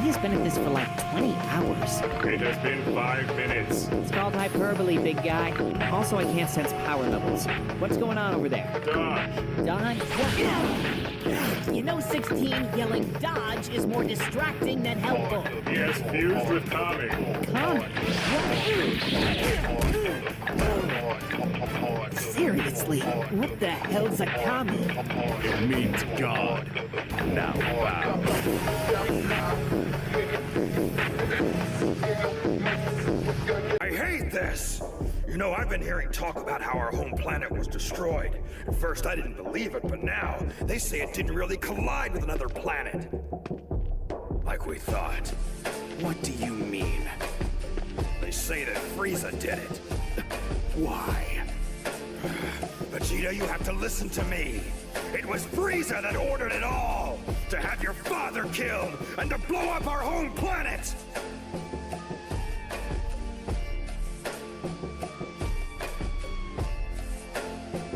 has been at this for like 20 hours. It has been 5 minutes. It's called hyperbole, big guy. Also, I can't sense power levels. What's going on over there? Dodge. Dodge? What? You know 16 yelling dodge is more distracting than helpful. He has fused with Tommy. Seriously, what the hell's a kami? It means God. Now bow. I hate this! You know, I've been hearing talk about how our home planet was destroyed. At first, I didn't believe it, but now, they say it didn't really collide with another planet. Like we thought. What do you mean? They say that Frieza did it. Why? Vegeta, you have to listen to me. It was Frieza that ordered it all! To have your father killed, and to blow up our home planet!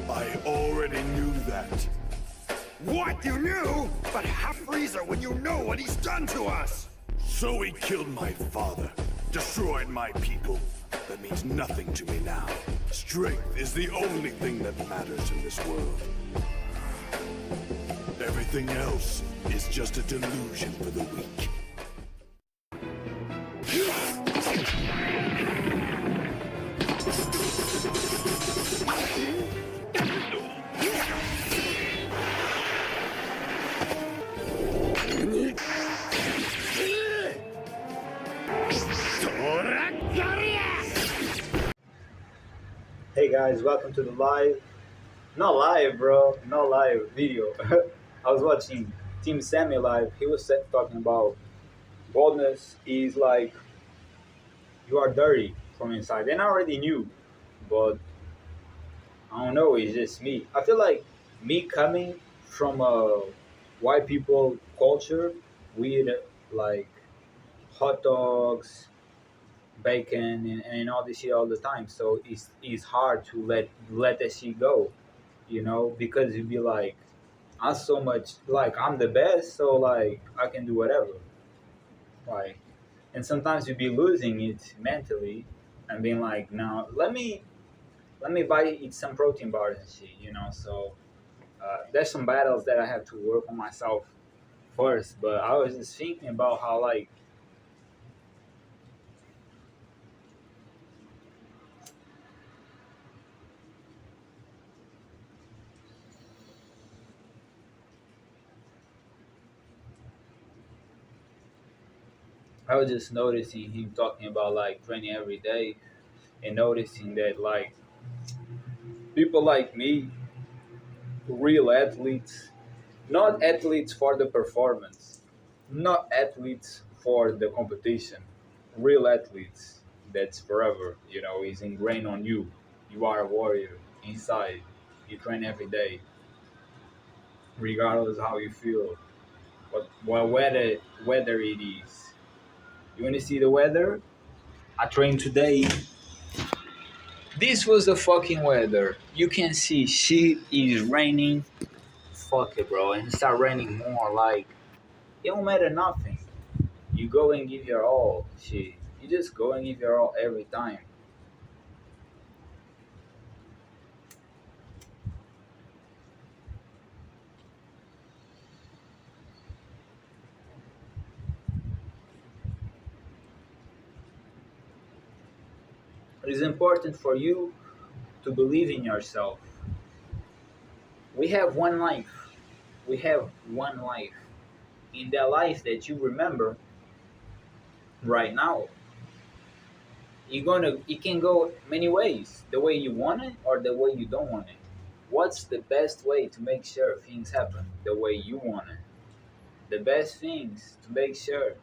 I already knew that. What? You knew? But how Frieza when you know what he's done to us? So he killed my father, destroyed my people. That means nothing to me now. Strength is the only thing that matters in this world. Everything else is just a delusion for the weak. Hey guys, welcome to the not live bro, not live video. I was watching Team Semen live. He was talking about boldness is like you are dirty from inside. And I already knew, but I don't know, it's just me. I feel like me coming from a white people culture with like hot dogs, bacon and all this shit all the time. So it's hard to let that shit go, because you'd be like, I'm so much like I'm the best, so like I can do whatever. Like, and sometimes you'd be losing it mentally and being like, now let me buy eat some protein bars and shit. So there's some battles that I have to work on myself first. But I was just thinking about how like I was just noticing him talking about like training every day and noticing that like people like me, real athletes, not athletes for the performance, not athletes for the competition, real athletes that's forever, is ingrained on you. You are a warrior inside. You train every day, regardless how you feel, what weather it is. You want to see the weather? I trained today. This was the fucking weather. You can see shit is raining. Fuck it, bro. And it start raining more. Like, it don't matter nothing. You go and give your all. Shit. You just go and give your all every time. It is important for you to believe in yourself. We have one life. We have one life. In that life that you remember right now, it can go many ways. The way you want it or the way you don't want it. What's the best way to make sure things happen the way you want it? The best things to make sure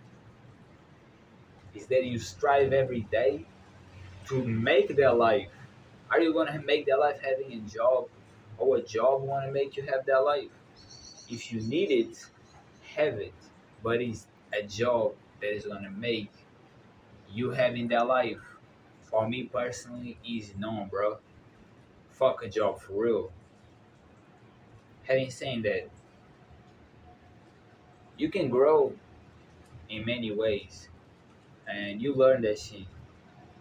is that you strive every day to make their life. Are you gonna make their life having a job, or a job wanna make you have that life? If you need it, have it. But it's a job that is gonna make you having that life. For me personally, is no, bro. Fuck a job for real. Having saying that, you can grow in many ways, and you learn that shit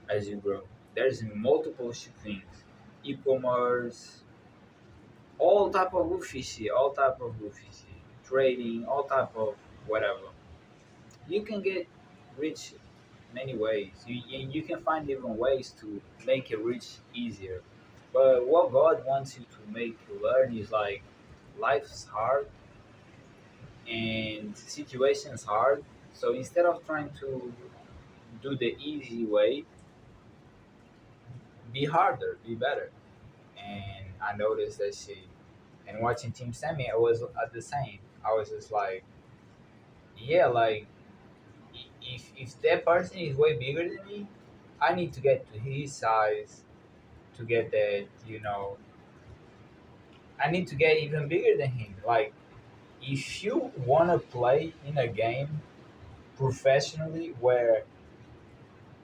as you grow. There's multiple shit things, e-commerce, all type of goofy shit, all type of goofy shit, trading, all type of whatever. You can get rich many ways. You can find even ways to make it rich easier. But what God wants you to make you learn is like life's hard and situations hard. So instead of trying to do the easy way, be harder, be better. And I noticed that shit. And watching Team Semi, it was the same. I was just like, yeah, like if that person is way bigger than me, I need to get to his size to get that. I need to get even bigger than him. Like if you wanna play in a game professionally where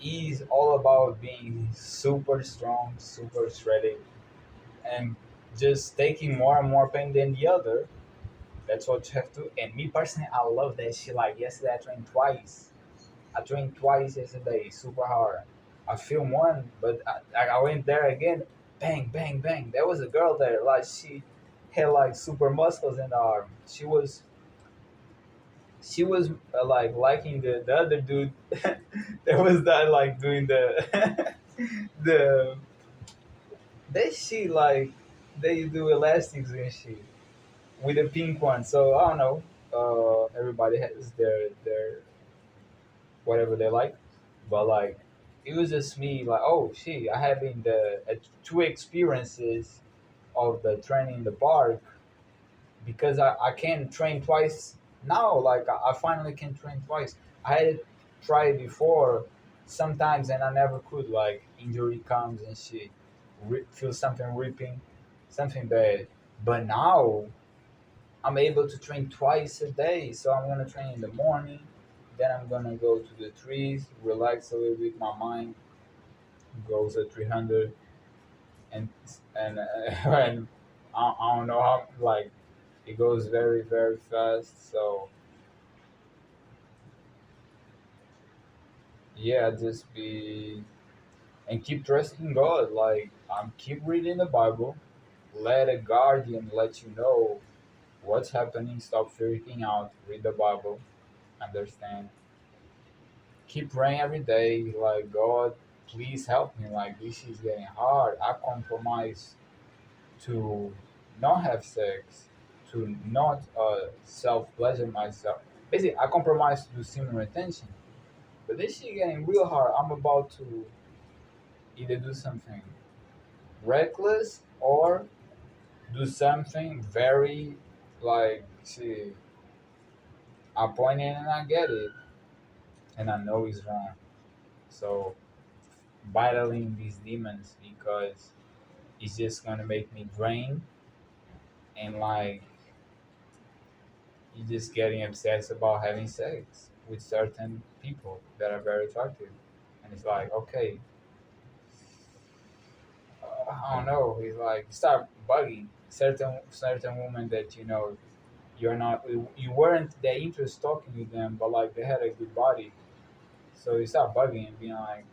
is all about being super strong, super shredded, and just taking more and more pain than the other. That's what you have to. And me personally, I love that shit. Like yesterday, I trained twice. I trained twice yesterday, super hard. I filmed one, but I went there again. Bang, bang, bang. There was a girl there. Like she had like super muscles in the arm. She was like liking the other dude. There was that like doing the the they shit like they do elastics and shit with the pink one. So I don't know. Everybody has their whatever they like, but like it was just me like oh shit, I having the two experiences of the training in the park because I can train twice now. Like I finally can train twice. I had tried before sometimes and I never could. Like injury comes and shit, feel something ripping, something bad. But now I'm able to train twice a day. So I'm gonna train in the morning, then I'm gonna go to the trees, relax a little bit. My mind goes at 300, and and and I don't know how like it goes very very fast. So yeah, just be and keep trusting God. Like I'm keep reading the Bible. Let a guardian let you know what's happening. Stop freaking out. Read the Bible. Understand. Keep praying every day. Like God, please help me. Like this is getting hard. I compromise to not have sex, to not self pleasure myself. Basically, I compromise to do semen retention. But this shit getting real hard. I'm about to either do something reckless or do something very like see. I point in and I get it, and I know it's wrong. So battling these demons because it's just gonna make me drain and like you're just getting obsessed about having sex with certain people that are very attractive, and it's like okay, I don't know. It's like start bugging certain women that you're not you weren't that interested talking to them, but like they had a good body, so you start bugging and being like,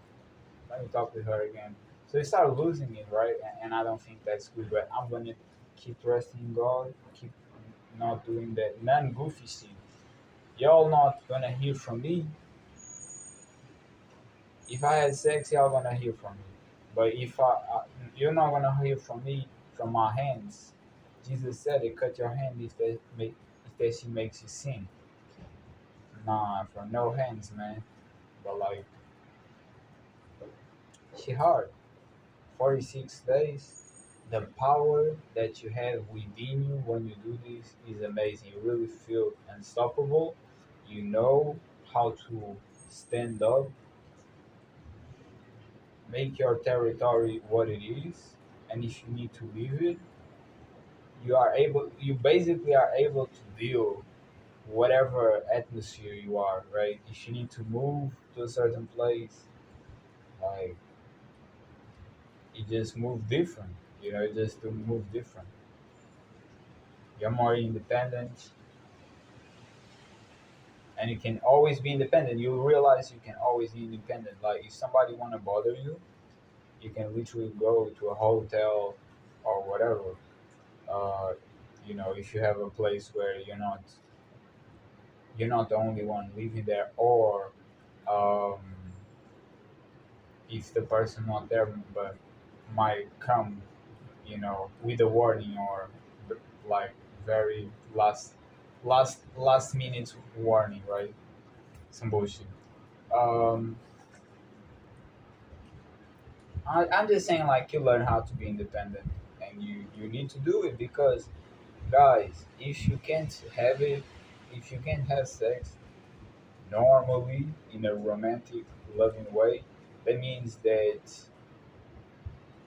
let me talk with her again. So you start losing it, right? And I don't think that's good. But I'm gonna keep trusting in God, keep not doing that non goofy shit. Y'all not gonna hear from me. If I had sex, y'all gonna hear from me. But if you're not gonna hear from me from my hands. Jesus said it, cut your hand if that she makes you sin. Nah, from no hands, man. But like, she hard. 46 days. The power that you have within you when you do this is amazing. You really feel unstoppable. You know how to stand up, make your territory what it is, and if you need to leave it, you basically are able to deal whatever atmosphere you are, right? If you need to move to a certain place, like you just move different, you just do move different. You're more independent, and you can always be independent. You realize you can always be independent. Like if somebody want to bother you, you can literally go to a hotel or whatever. Uh, if you have a place where you're not the only one living there, or um, if the person not there but might come, with a warning, or like very last minute warning, right? Some bullshit. Um, I'm just saying, like, you learn how to be independent, and you need to do it because, guys, if you can't have sex normally in a romantic, loving way, that means that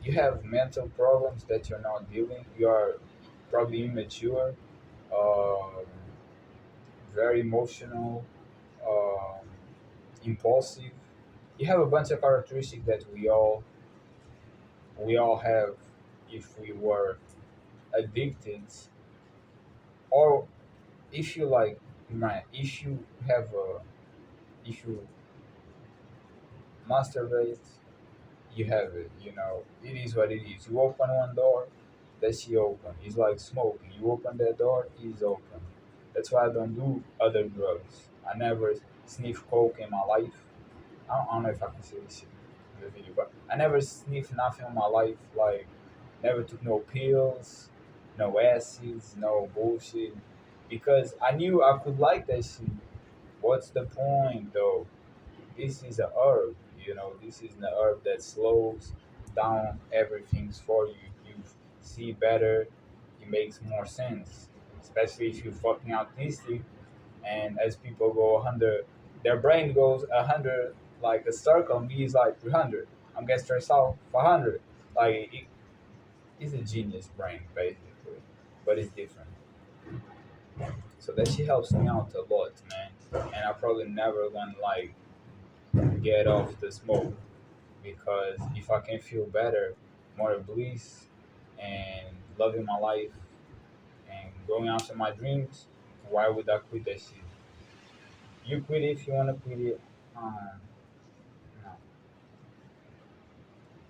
you have mental problems that you're not dealing. You are probably immature, um, very emotional, um, impulsive. You have a bunch of characteristics that we all have if we were addicted, or if you like, man, if you masturbate, you have it. It is what it is. You open one door, that's she open. It's like smoking. You open that door, it's open. That's why I don't do other drugs. I never sniff coke in my life. I don't know if I can say this shit in the video, but I never sniffed nothing in my life. Like, never took no pills, no acids, no bullshit. Because I knew I could like that shit. What's the point, though? This is a herb. This is an herb that slows down everything for you. You see better. It makes more sense, especially if you're fucking autistic. And as people go 100, their brain goes 100, like a circle. Me is like 300. I'm getting stressed out 400. Like it's a genius brain basically, but it's different. So that shit helps me out a lot, man. And I probably never gonna like get off the smoke, because if I can feel better, more bliss, and loving my life and going after my dreams, why would I quit that shit? You quit it if you wanna quit it. No.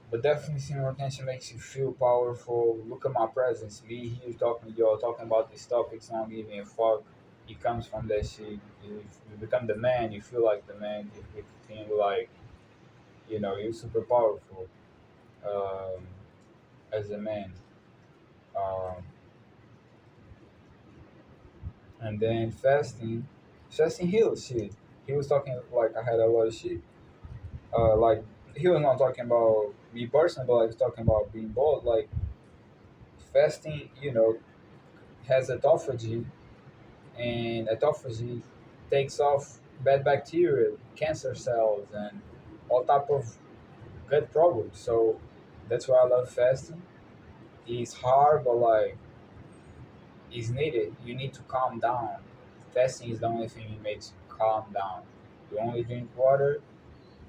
But definitely senior retention makes you feel powerful. Look at my presence. Me here talking to y'all, talking about these topics, not giving a fuck. It comes from that shit. You become the man, you feel like the man, you feel like, you're super powerful, um, as a man. Um, and then fasting heals shit. He was talking like I had a lot of shit. Like, he was not talking about me personally, but like, he was talking about being bold. Like, fasting, has autophagy, and autophagy takes off bad bacteria, cancer cells, and all type of gut problems. So that's why I love fasting. It's hard, but like, it's needed. You need to calm down. Fasting is the only thing that makes you calm down. You only drink water.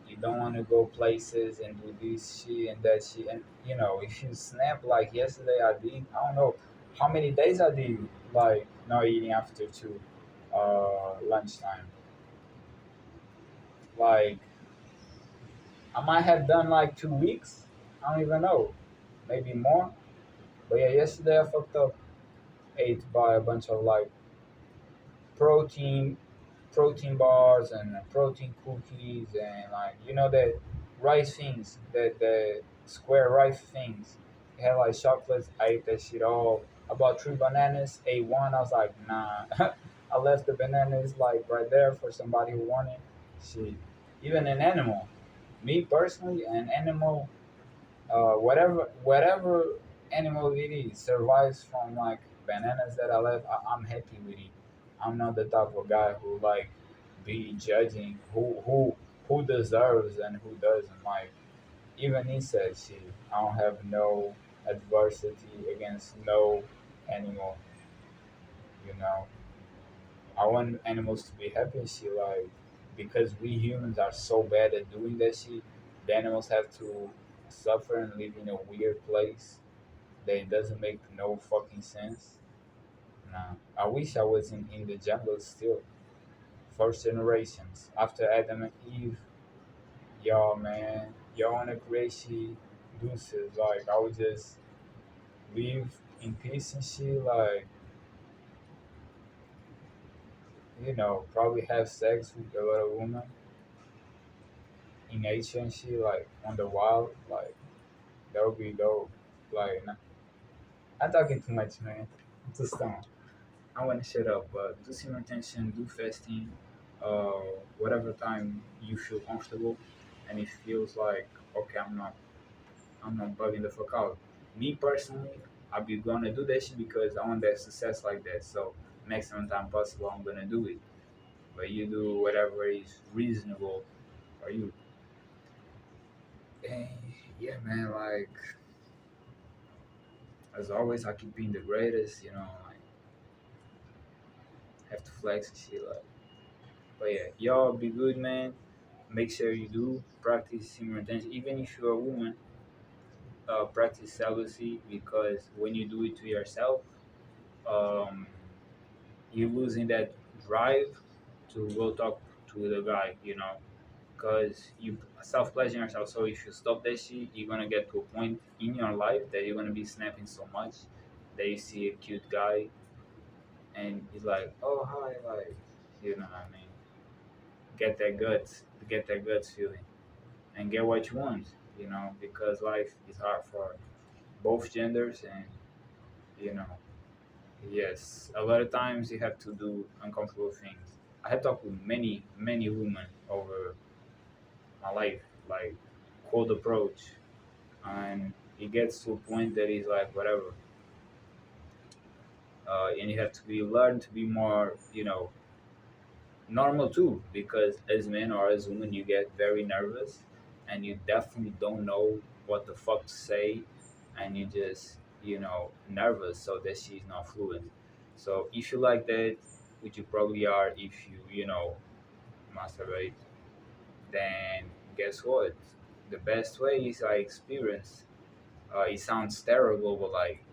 You don't want to go places and do this shit and that shit. And if you snap like yesterday, I did. I don't know how many days I did like not eating after lunchtime. Like, I might have done like 2 weeks. I don't even know, maybe more. But yeah, yesterday I fucked up. Ate by a bunch of like protein protein bars and protein cookies, and like, that rice things, that the square rice things. It had like chocolates. I ate that shit all. About 3 bananas, ate one. I was like, nah. I left the bananas like right there for somebody who wanted. Shit. Even an animal. Me personally, an animal, whatever animal it is, survives from like bananas that I left. I'm happy with it. I'm not the type of guy who like be judging who deserves and who doesn't. Like, even he said shit. I don't have no adversity against no animal. You know, I want animals to be happy and shit. Like, because we humans are so bad at doing that shit, the animals have to suffer and live in a weird place that doesn't make no fucking sense. Nah, I wish I was in the jungle still, first generations after Adam and Eve. Y'all, man, y'all wanna crazy deuces. Like, I would just live in peace and shit. Like, probably have sex with a lot of women in nature and shit, like on the wild. Like, that would be dope. Like, I'm talking too much, man. I'm too stoned. I want to shut up, but do some attention, do fasting, uh, whatever time you feel comfortable, and it feels like okay, I'm not bugging the fuck out. Me personally, I'll be gonna do that shit because I want that success like that. So maximum time possible, I'm gonna do it. But you do whatever is reasonable for you. And yeah, man, like as always, I keep being the greatest. Like have to flex and shit. Like, but yeah, y'all be good, man. Make sure you do practice simultaneously, even if you're a woman. Practice celibacy because when you do it to yourself, um, you're losing that drive to go talk to the guy, because you self pleasuring yourself. So if you stop that shit, you're gonna get to a point in your life that you're gonna be snapping so much that you see a cute guy and he's like, "Oh hi," like, you know what I mean? Get that guts feeling, and get what you want, because life is hard for both genders, and you know, yes, a lot of times you have to do uncomfortable things. I have talked with many, many women over my life, like cold approach, and it gets to a point that is like whatever, and you have to be learn to be more, normal too, because as men or as women, you get very nervous, and you definitely don't know what the fuck to say, and you just, nervous, so that she's not fluent. So if you like that, which you probably are, if you masturbate, then guess what? The best way is I experience. It sounds terrible, but like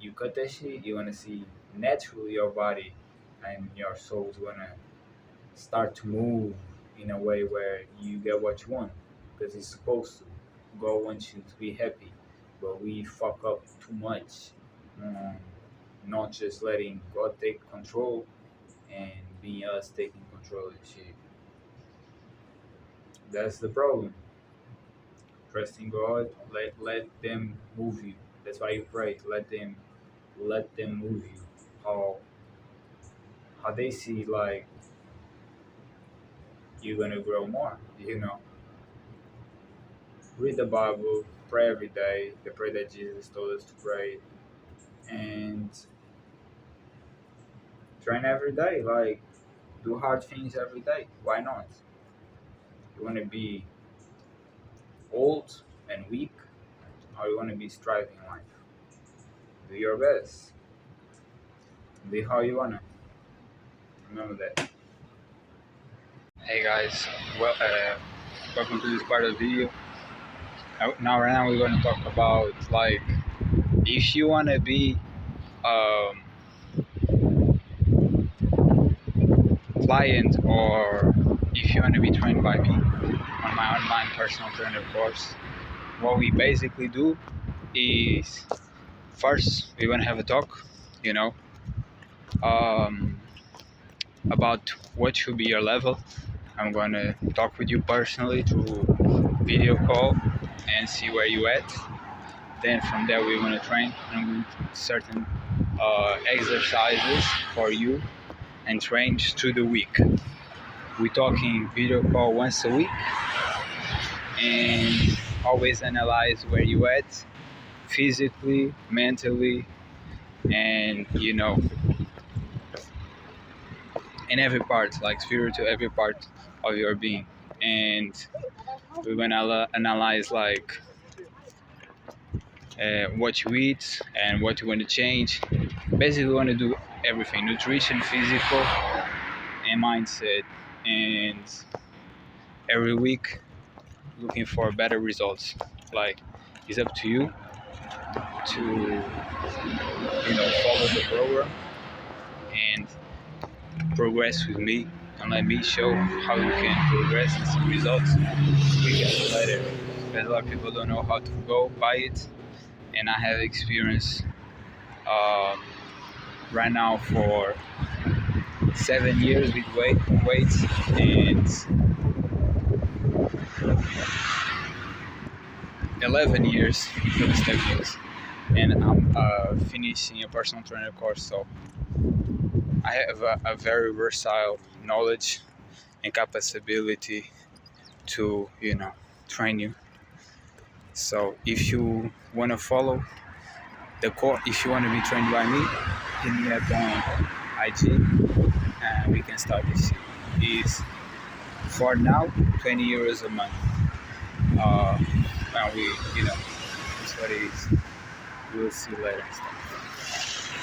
you cut that shit, you wanna see naturally your body and your soul's gonna start to move in a way where you get what you want, because it's supposed to. God wants you to be happy, but we fuck up too much, um, not just letting God take control and being us taking control of shit. That's the problem. Trusting God, let them move you. That's why you pray. Let them move you. How they see, like, you're gonna grow more. Read the Bible, pray every day, the prayer that Jesus told us to pray, and train every day. Like, do hard things every day. Why not? You want to be old and weak, or you want to be striving in life? Do your best. Be how you wanna. Remember that. Hey guys, welcome to this part of the video. Right now we're going to talk about, like, if you want to be um, client, or if you want to be trained by me on my online personal trainer course, what we basically do is first we're going to have a talk, um, about what should be your level. I'm going to talk with you personally through video call and see where you at. Then from there we're going to train, and I'm going to certain exercises for you and train through the week. We're talking video call once a week, and always analyze where you at physically, mentally, and in every part, like spiritual, every part of your being. And we're gonna analyze, like, what you eat and what you want to change. Basically, we want to do everything: nutrition, physical, and mindset. And every week, looking for better results. Like, it's up to you to follow the program and progress with me and let me show how you can progress and see results. We can do later. Because a lot of people don't know how to go by it, and I have experience right now for 7 years with weights and 11 years with calisthenics, and I'm finishing a personal trainer course, so I have a very versatile knowledge and capability to train you. So if you want to follow the course, if you want to be trained by me, hit me up on IG and we can start this year. It's for now €20 a month. And we, it's what it is. We'll see later and stuff.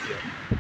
Yeah.